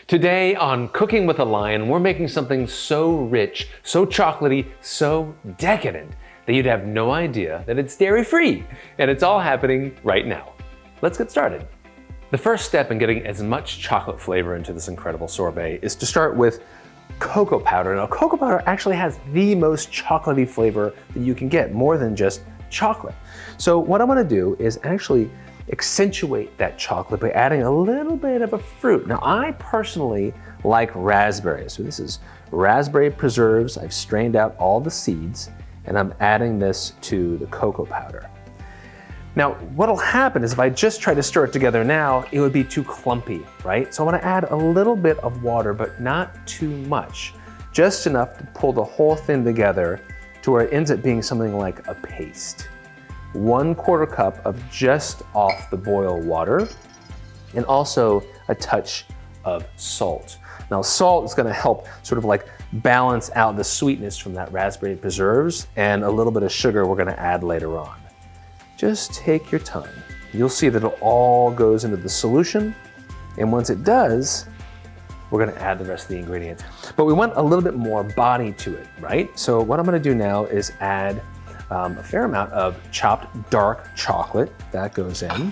Today on Cooking with a Lion, we're making something so rich, so chocolatey, so decadent that you'd have no idea that it's dairy-free. And it's all happening right now. Let's get started. The first step in getting as much chocolate flavor into this incredible sorbet is to start with cocoa powder. Now, cocoa powder actually has the most chocolatey flavor that you can get, more than just chocolate. So what I'm gonna do is actually accentuate that chocolate by adding a little bit of a fruit. Now, I personally like raspberries. So this is raspberry preserves. I've strained out all the seeds, and I'm adding this to the cocoa powder. Now, what'll happen is if I just try to stir it together now, it would be too clumpy, right? So I wanna add a little bit of water, but not too much. Just enough to pull the whole thing together to where it ends up being something like a paste. 1/4 cup of just off the boil water, and also a touch of salt. Now, salt is gonna help sort of like balance out the sweetness from that raspberry preserves, and a little bit of sugar we're gonna add later on. Just take your time. You'll see that it all goes into the solution, and once it does, we're gonna add the rest of the ingredients. But we want a little bit more body to it, right? So what I'm gonna do now is add a fair amount of chopped dark chocolate. That goes in.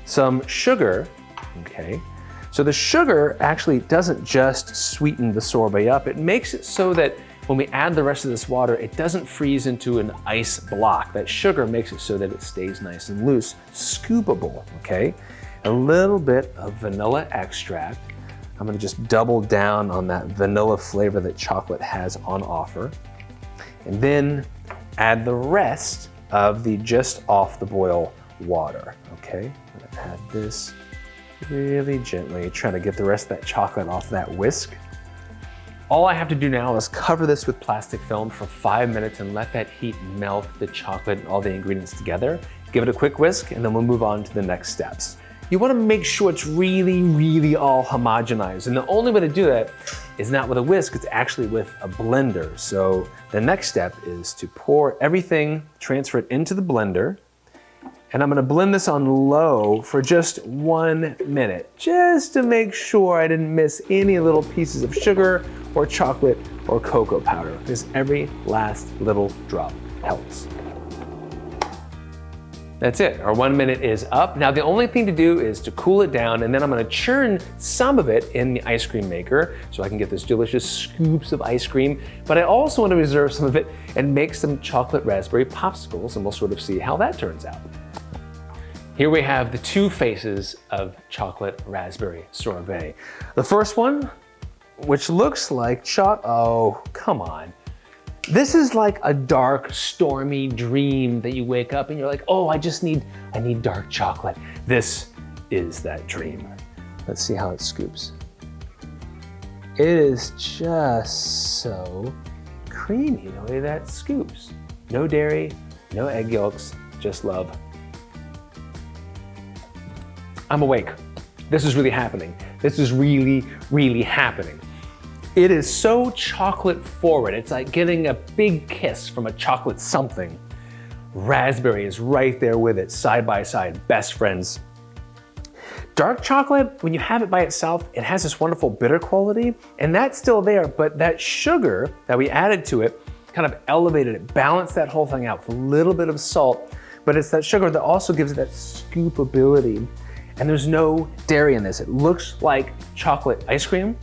Some sugar, okay? So the sugar actually doesn't just sweeten the sorbet up, it makes it so that when we add the rest of this water, it doesn't freeze into an ice block. That sugar makes it so that it stays nice and loose, scoopable, okay? A little bit of vanilla extract. I'm gonna just double down on that vanilla flavor that chocolate has on offer. And then add the rest of the just off the boil water, okay? I'm gonna add this really gently, trying to get the rest of that chocolate off that whisk. All I have to do now is cover this with plastic film for 5 minutes and let that heat melt the chocolate and all the ingredients together. Give it a quick whisk, and then we'll move on to the next steps. You wanna make sure it's really all homogenized. And the only way to do that is not with a whisk, it's actually with a blender. So the next step is to pour everything, transfer it into the blender, and I'm gonna blend this on low for just 1 minute, just to make sure I didn't miss any little pieces of sugar or chocolate or cocoa powder, because every last little drop helps. That's it, our 1 minute is up. Now the only thing to do is to cool it down, and then I'm gonna churn some of it in the ice cream maker so I can get those delicious scoops of ice cream. But I also wanna reserve some of it and make some chocolate raspberry popsicles, and we'll sort of see how that turns out. Here we have the two faces of chocolate raspberry sorbet. The first one, which looks like oh, come on. This is like a dark, stormy dream that you wake up and you're like, oh, I need dark chocolate. This is that dream. Let's see how it scoops. It is just so creamy the way that scoops. No dairy, no egg yolks, just love. I'm awake. This is really happening. This is really happening. It is so chocolate forward. It's like getting a big kiss from a chocolate something. Raspberry is right there with it, side by side, best friends. Dark chocolate, when you have it by itself, it has this wonderful bitter quality, and that's still there, but that sugar that we added to it kind of elevated it, balanced that whole thing out with a little bit of salt, but it's that sugar that also gives it that scoopability. And there's no dairy in this. It looks like chocolate ice cream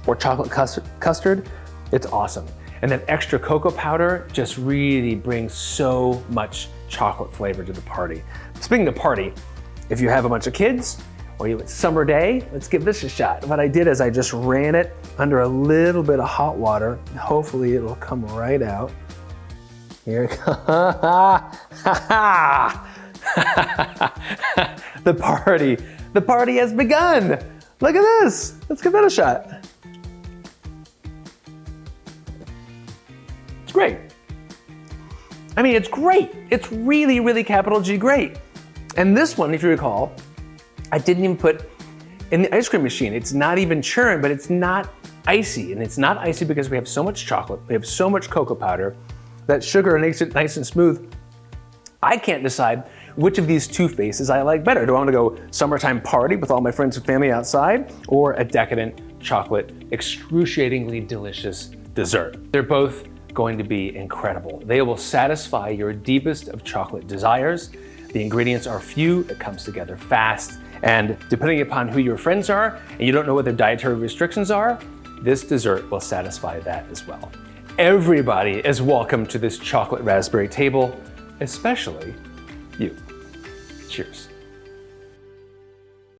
or chocolate custard. It's awesome. And that extra cocoa powder just really brings so much chocolate flavor to the party. Speaking of party, if you have a bunch of kids or you have a summer day, let's give this a shot. What I did is I just ran it under a little bit of hot water. Hopefully it'll come right out. Here it comes. The party has begun. Look at this. Let's give that a shot. It's great. I mean, it's great. It's really capital G great. And this one, if you recall, I didn't even put in the ice cream machine. It's not even churned, but it's not icy. And it's not icy because we have so much chocolate, we have so much cocoa powder, that sugar makes it nice and smooth. I can't decide which of these two faces I like better. Do I want to go summertime party with all my friends and family outside, or a decadent, chocolate, excruciatingly delicious dessert? They're both going to be incredible. They will satisfy your deepest of chocolate desires. The ingredients are few, it comes together fast, and depending upon who your friends are, and you don't know what their dietary restrictions are, this dessert will satisfy that as well. Everybody is welcome to this chocolate raspberry table, especially you. Cheers.